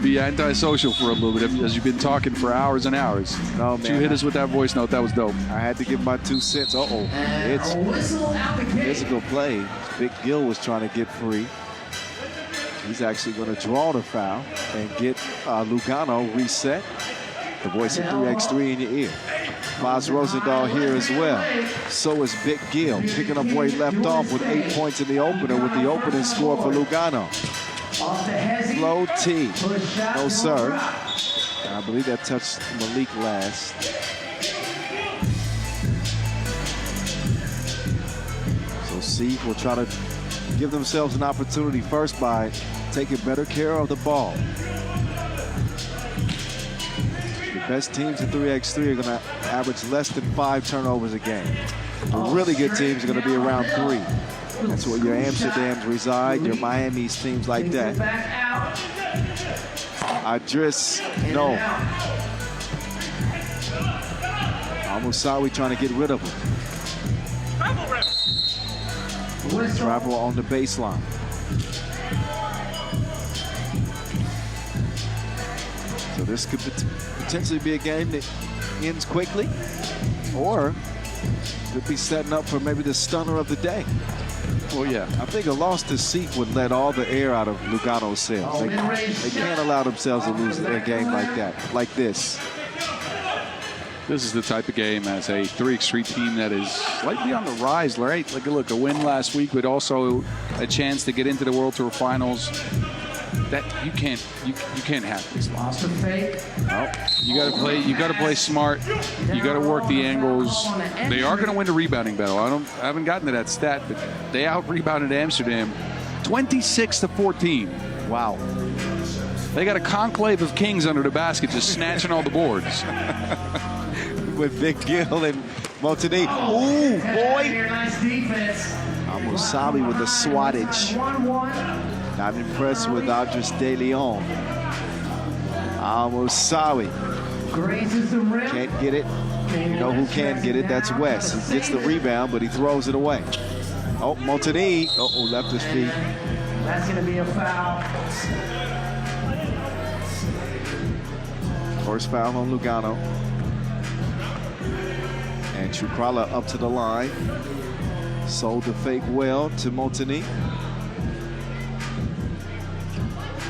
be antisocial for a little bit as you've been talking for hours and hours. No, man. You hit us with that voice note. That was dope. I had to give my 2 cents. It's a physical play. Big Gill was trying to get free. He's actually going to draw the foul and get Lugano reset. The voice of 3x3 in your ear. Foz Rosendahl here as well. So is Big Gill, picking up where he left off with 8 points in the opener with the opening score for Lugano. Low T. No, sir. I believe that touched Malik last. So Seef will try to give themselves an opportunity first by taking better care of the ball. The best teams in 3x3 are going to average less than 5 turnovers a game. The really good teams are going to be around 3. That's where your Amsterdams reside, your Miami's, teams like that. Idris, no. Al-Musawi trying to get rid of him. Travel on the baseline. So this could potentially be a game that ends quickly, or could be setting up for maybe the stunner of the day. Well, yeah. I think a loss to Seef would let all the air out of Lugano's sails. They can't allow themselves to lose a game like that, like this. This is the type of game as a 3x3 team that is slightly on the rise, right? Like, look, a win last week, but also a chance to get into the World Tour Finals. That you can't have this loss. No, you got to play smart. You got to work the angles. They are going to win the rebounding battle. I haven't gotten to that stat, but they out-rebounded Amsterdam 26-14. Wow. They got a conclave of kings under the basket just snatching all the boards. With Big Gill and Montague. Ooh, boy. Al-Musawi with the swattage. Not impressed with Idris De Leon. Al-Musawi can't get it. You know who can get it? That's West. He gets the rebound, but he throws it away. Oh, Montague. Uh-oh, left his feet. That's going to be a foul. First foul on Lugano. And Chukrala up to the line. Sold the fake well to Montague.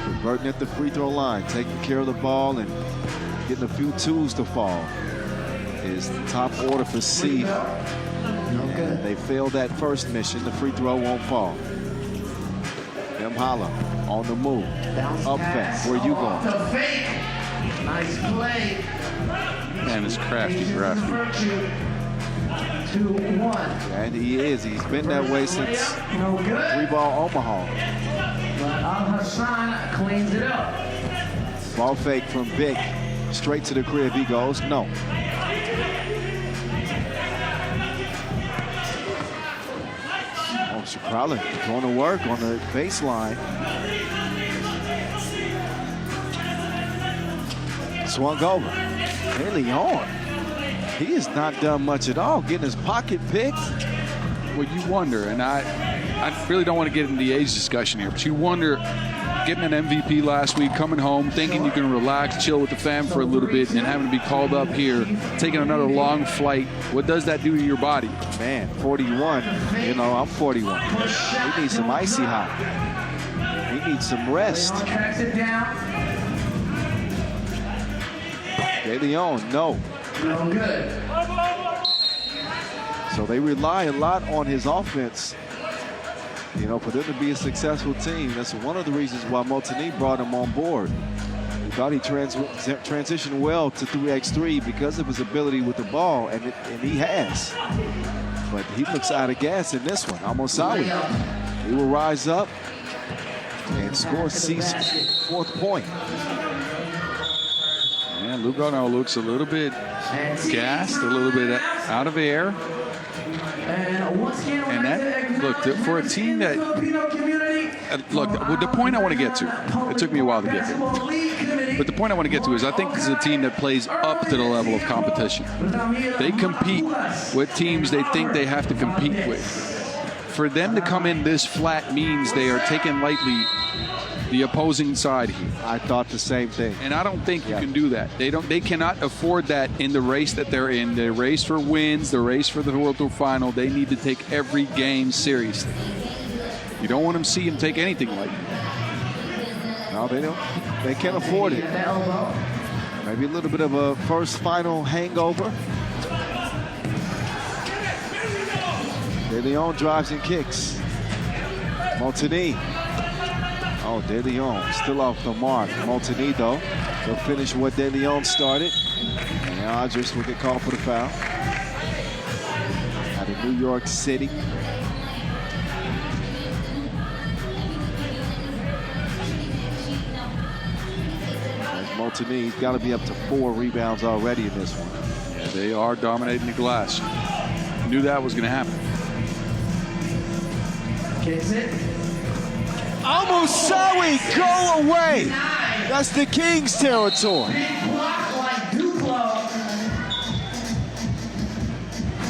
Converting at the free throw line, taking care of the ball and getting a few twos to fall is the top order for Seef. And they failed that first mission. The free throw won't fall. Mhala on the move. Up fast. Where you going? Nice play. Man, it's crafty. 2-1. And he is. He's been that way since 3-ball Omaha. But Al-Hassan cleans it up. Ball fake from Big. Straight to the crib he goes. No. Oh, Chukrala going to work on the baseline. Swung over. De Leon. He has not done much at all, getting his pocket picked. Well, you wonder, and I really don't want to get into the age discussion here, but you wonder, getting an MVP last week, coming home, thinking you can relax, chill with the fam for a little bit, and having to be called up here, taking another long flight. What does that do to your body? Man, 41. You know, I'm 41. He needs some icy hot. He needs some rest. De Leon, no. No good. So they rely a lot on his offense, you know, for them to be a successful team. That's one of the reasons why Montague brought him on board. He thought he transitioned well to 3x3 because of his ability with the ball, and he has. But he looks out of gas in this one. Al-Musawi, he will rise up and score Seef's 4th point. Man, Lugano looks a little bit gassed, a little bit out of air. And that, look, for a team that, look, the point I want to get to, it took me a while to get there. But the point I want to get to is I think this is a team that plays up to the level of competition. They compete with teams they think they have to compete with. For them to come in this flat means they are taking lightly the opposing side here. I thought the same thing. And I don't think you can do that. They cannot afford that in the race that they're in. The race for wins, the race for the World Tour final. They need to take every game seriously. You don't want them to see them take anything lightly. No, they don't. They can't afford it. Maybe a little bit of a first final hangover. De Leon drives and kicks. Montigny. Oh, De Leon still off the mark. Montigny, though, will finish what De Leon started. And Andres will get called for the foul. Out of New York City. Montigny's got to be up to 4 rebounds already in this one. Yeah, they are dominating the glass. Knew that was going to happen. Kicks it. Al-Musawi, go away. That's the Kings territory. Big block like Duplo.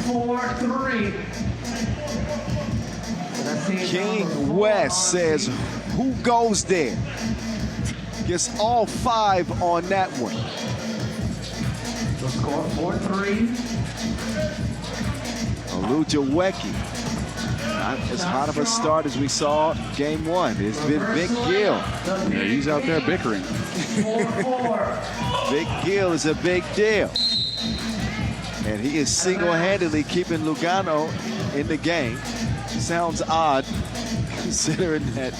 4-3. King West says, who goes there? Gets all 5 on that one. The score 4-3. Olujeweki. Not as hot of a start as we saw game 1. It's been Big Gill. Yeah, he's out there bickering. 4-4. Big Gill is a big deal. And he is single-handedly keeping Lugano in the game. Sounds odd considering that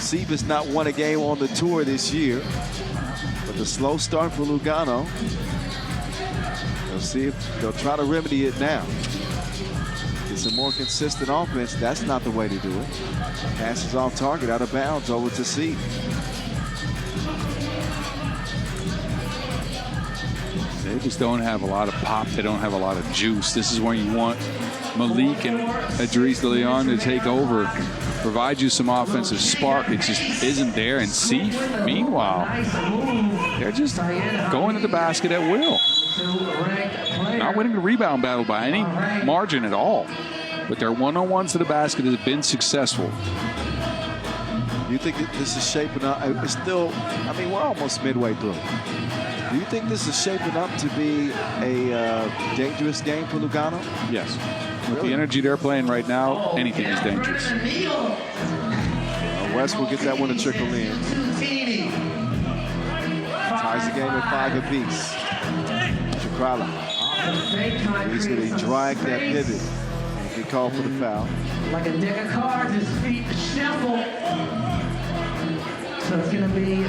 Seef has not won a game on the tour this year. But the slow start for Lugano. They'll see if they'll try to remedy it now. Get some more consistent offense. That's not the way to do it. Passes off target, out of bounds, over to Seef. They just don't have a lot of pop. They don't have a lot of juice. This is where you want Malik and Idris De Leon to take over, provide you some offensive spark. It just isn't there. And Seef, meanwhile, they're just going to the basket at will. Not winning the rebound battle by any margin at all. But their one-on-ones to the basket has been successful. You think that this is shaping up? It's still, I mean, we're almost midway through. Do you think this is shaping up to be a dangerous game for Lugano? Yes. With the energy they're playing right now, anything is dangerous. West will get that one to trickle in. Ties the game at 5 apiece. Chakrala. He's going to drag that pivot and get called for the foul. Like a deck of cards, his feet shuffle. So it's going to be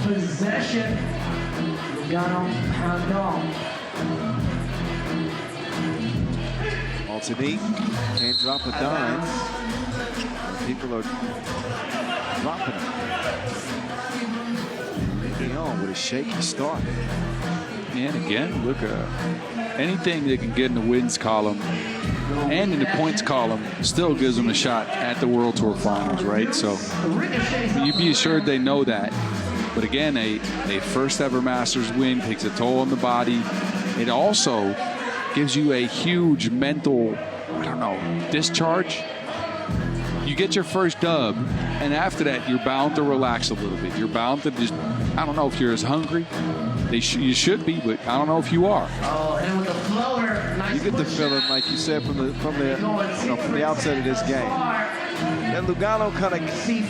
possession. Lugano, pound on. Montigny can't drop a dime. People are dropping him. Leon with a shaky start. And again, look, anything that can get in the wins column and in the points column still gives them a shot at the World Tour Finals, right? So you be assured they know that. But again, a first ever Masters win takes a toll on the body. It also gives you a huge mental, I don't know, discharge. You get your first dub, and after that, you're bound to relax a little bit. You're bound to just, I don't know if you're as hungry. You should be, but I don't know if you are. Oh, and with the floater, nice. You get the feeling, like you said, from the outset of this game, that Lugano kind of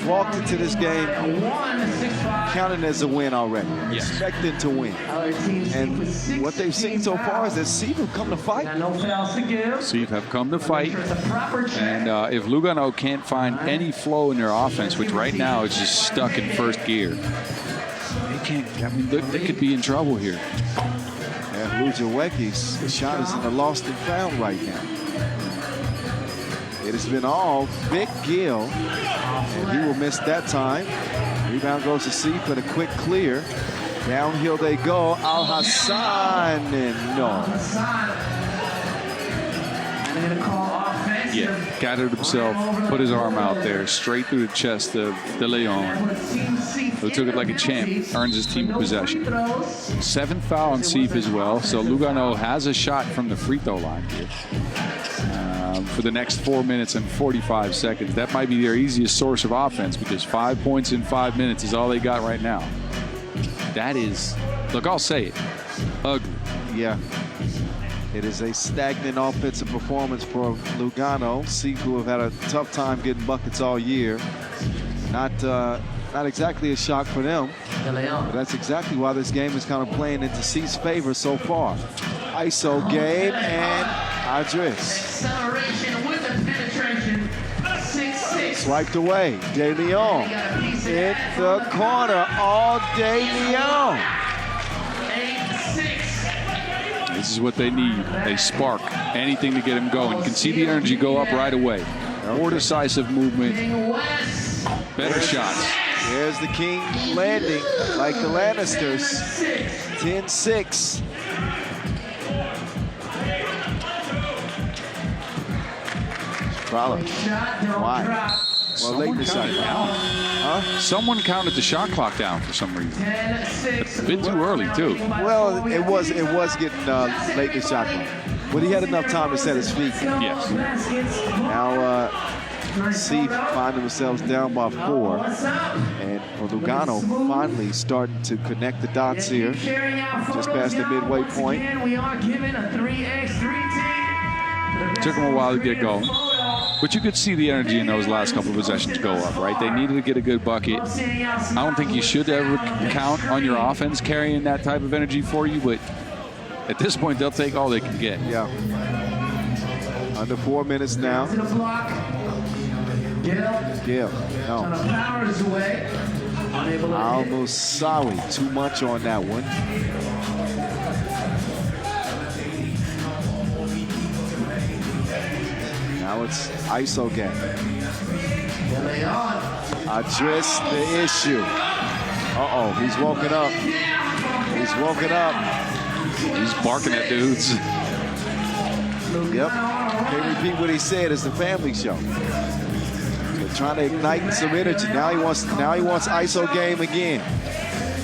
walked into this game counting as a win already, expecting to win. And what they've seen so far is that Seef have come to fight. Seef have come to fight, and if Lugano can't find any flow in their offense, which right now is just stuck in first gear, they can't. I mean, they could be in trouble here. And Lujaweki's shot is in the lost and found right now. It has been all Big Gill, and he will miss that time. Rebound goes to Seef for the quick clear. Downhill they go. Al Hassan, and no. Yeah, gathered himself, put his arm out there, straight through the chest of De Leon, who took it like a champ, earns his team possession. 7th foul on Seef as well, so Lugano has a shot from the free throw line here. for the next 4 minutes and 45 seconds. That might be their easiest source of offense because 5 points in 5 minutes is all they got right now. That is, look, I'll say it, ugly. Yeah. It is a stagnant offensive performance for Lugano. Seef, who have had a tough time getting buckets all year. Not exactly a shock for them. But that's exactly why this game is kind of playing into Seef's favor so far. ISO game and Adris. Acceleration with the penetration. 6-6. Swiped away. De Leon in the corner. All De Leon. 8-6. This is what they need. They spark. Anything to get them going. You can see the energy go up right away. More decisive movement. Better shots. There's the King landing like the Lannisters. 10-6. Problem. Why? Well, late in the shot clock. Huh? Someone counted the shot clock down for some reason. A bit too early, too. Well, it was getting late in the shot clock. But he had enough time to set his feet. Yes. Now, Seef finding themselves down by 4. And for Lugano, finally starting to connect the dots here. Just past the midway point. Took them a while to get going. But you could see the energy in those last couple of possessions go up, right? They needed to get a good bucket. I don't think you should ever count on your offense carrying that type of energy for you, but at this point, they'll take all they can get. Yeah. Under 4 minutes now. Gil. No. Al-Musawi. Too much on that one. Now it's ISO game. Address the issue. Uh-oh, he's woken up. He's woken up. He's barking at dudes. Yep. Can't repeat what he said. It's the family show. They're trying to ignite some energy. Now he wants ISO game again.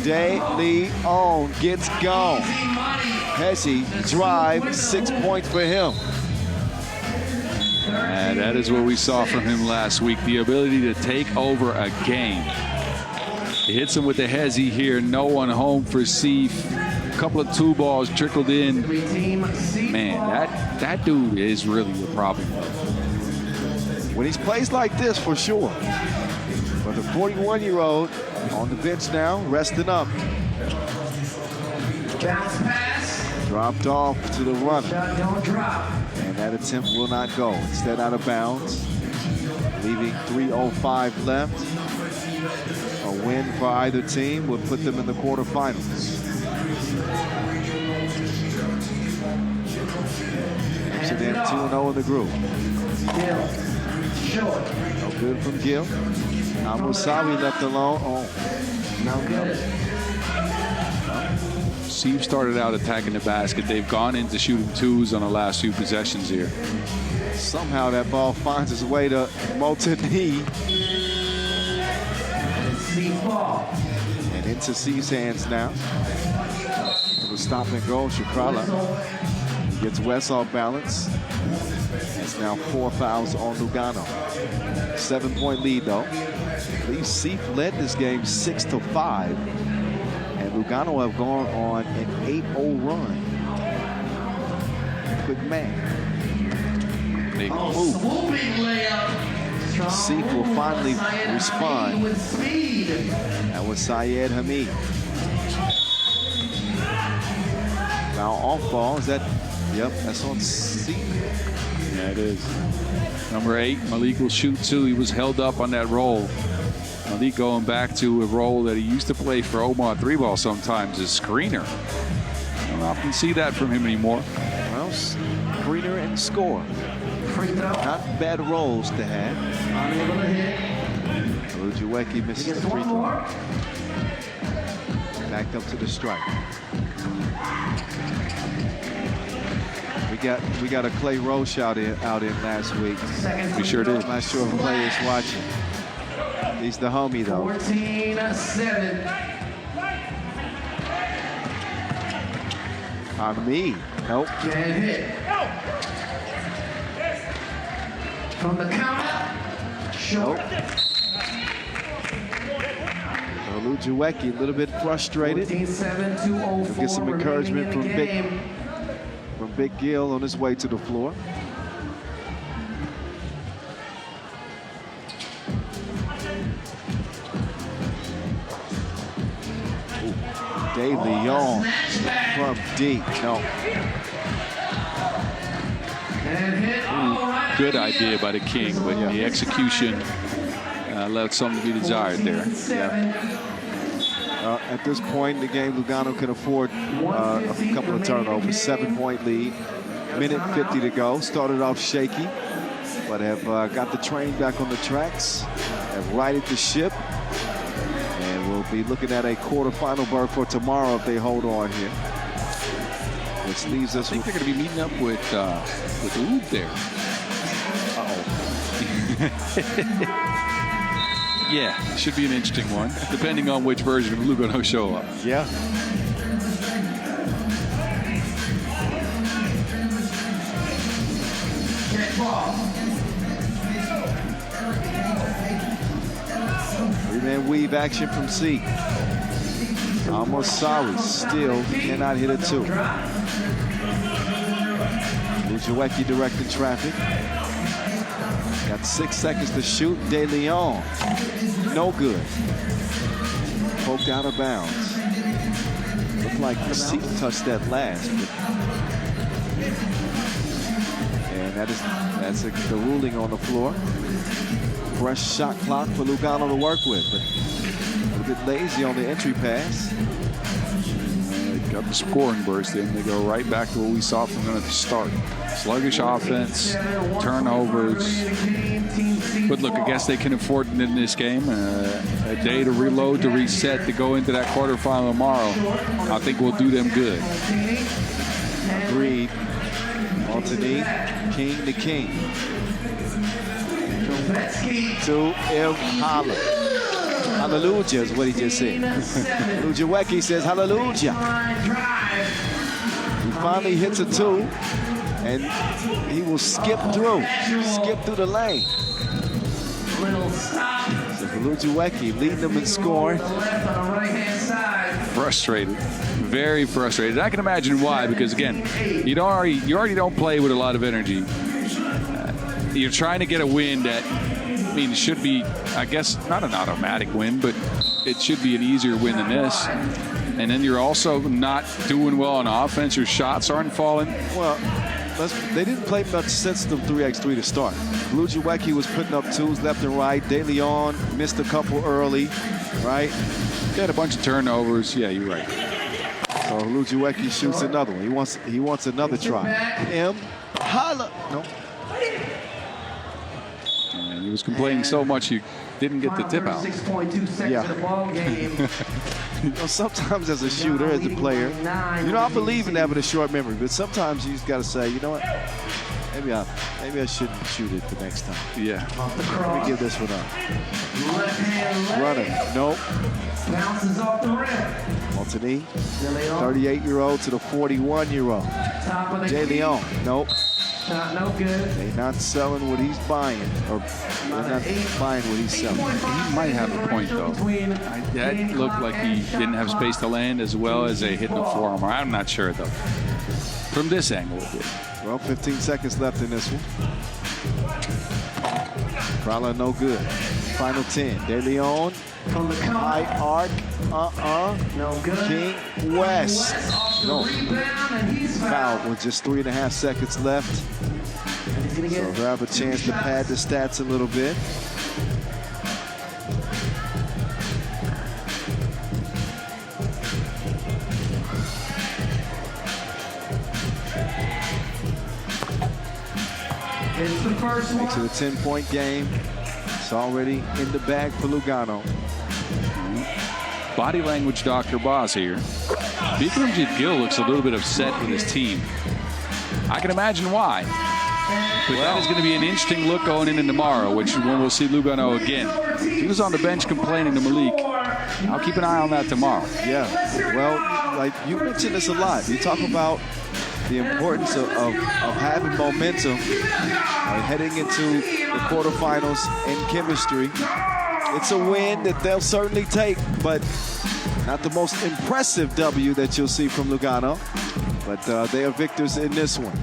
De Leon gets gone. Hesse drive, 6 points for him. And that is what we saw from him last week. The ability to take over a game. He hits him with the hezzy here. No one home for Seef. A couple of 2 balls trickled in. Man, that dude is really a problem. When he plays like this, for sure. But the 41-year-old on the bench now, resting up. Bounce pass. Dropped off to the runner. Shot don't drop. And that attempt will not go. Instead, out of bounds. Leaving 3:05 left. A win for either team would put them in the quarterfinals. Amsterdam 2-0 in the group. No good from Gil. Al-Musawi left alone. Oh. No good. Seef started out attacking the basket. They've gone into shooting 2s on the last few possessions here. Somehow that ball finds its way to Multini. And into Seef's hands now. It'll stop and go. Shakrala gets West off balance. It's now 4 fouls on Lugano. 7-point lead though. I believe Seef led this game 6-5. And Lugano have gone on an 8-0 run. Quick man. Big move. Seef will finally respond. That was Syed Hamid. Now off ball, is that? Yep, that's on Seef. Yeah, it is. Number 8, Malik will shoot 2. He was held up on that roll. Malik going back to a role that he used to play for Omar 3-ball sometimes as screener. I don't often see that from him anymore. Well, screener and score. Not bad roles to have. Lujuweki misses the free throw. Backed up to the strike. We got a Clay Roche out in last week. We sure did. I'm not sure if Clay is watching. He's the homie though. 14-7. On me. Nope. Can't hit. From the counter. Short. Lugano a little bit frustrated. 14-7, 2:04 Get some encouragement from game. Big Gil on his way to the floor. De Leon from deep. No. Good idea by the King, but the execution left something to be desired there. At this point in the game, Lugano can afford a couple of turnovers. 7-point lead. Minute 50 to go. Started off shaky, but have got the train back on the tracks. Have righted the ship. And we'll be looking at a quarterfinal berth for tomorrow if they hold on here. Which leaves us. I think they're going to be meeting up with Lube there. Yeah, should be an interesting one, depending on which version of Lugano show up. Yeah. Three-man weave action from Seef. Almost sorry, still cannot hit a two. Lugano directing traffic. Got 6 seconds to shoot. De Leon, no good. Poked out of bounds. Looked like Seef touched that last. And that's the ruling on the floor. Fresh shot clock for Lugano to work with, but a little bit lazy on the entry pass. They got the scoring burst in. They go right back to what we saw from them at the start. Sluggish offense, turnovers. But look, I guess they can afford it in this game. A day to reload, to reset, to go into that quarterfinal tomorrow. I think we'll do them good. Agreed. Alternate, King to King. To El Hala. Hallelujah is what he just said. Lugano says hallelujah. He finally hits a two, and he will skip through the lane. So for Lugano, leading them in scoring. Frustrated, very frustrated. I can imagine why, because again, you already don't play with a lot of energy. You're trying to get a win that, I mean, it should be, I guess, not an automatic win, but it should be an easier win than this. And then you're also not doing well on offense. Your shots aren't falling. Well, they didn't play much since the 3x3 to start. Lugano was putting up twos left and right. De Leon missed a couple early, right? Got a bunch of turnovers. Yeah, you're right. So Lugano shoots another one. He wants another try. Holla. No. And he was complaining so much he didn't get the tip out. 6.2 seconds of the ball game. You know, sometimes as a shooter, as a player, you know, I believe in having a short memory, but sometimes you just got to say, you know what, maybe I shouldn't shoot it the next time. Yeah. Let me give this one up. Left hand leg. Running. Nope. Bounces off the rim. Alternate, 38-year-old to the 41-year-old. Top of the De key. Leon. Nope. Shot no good. They're not selling what he's buying, or they're not buying what he's selling. He might have a point, though. That looked like he didn't have space to land as well as a hit in the forearm. I'm not sure, though. From this angle, it did. Well, 15 seconds left in this one. Probably no good. Final 10. De Leon. From the High arc. No good. King West. No. Rebound, and he's Foul with just 3.5 seconds left. He's gonna So get they'll have a chance to pad the stats a little bit. It's the first Makes it one. a 10-point game. It's already in the bag for Lugano. Body language, Dr. Boz here. Bikramjit Gill looks a little bit upset with his team. I can imagine why. But that is going to be an interesting look going into tomorrow, which is when we'll see Lugano again. He was on the bench complaining to Malik. I'll keep an eye on that tomorrow. Yeah. Well, like you mentioned this a lot. You talk about the importance of having momentum heading into the quarterfinals in chemistry. It's a win that they'll certainly take, but not the most impressive W that you'll see from Lugano. But they are victors in this one.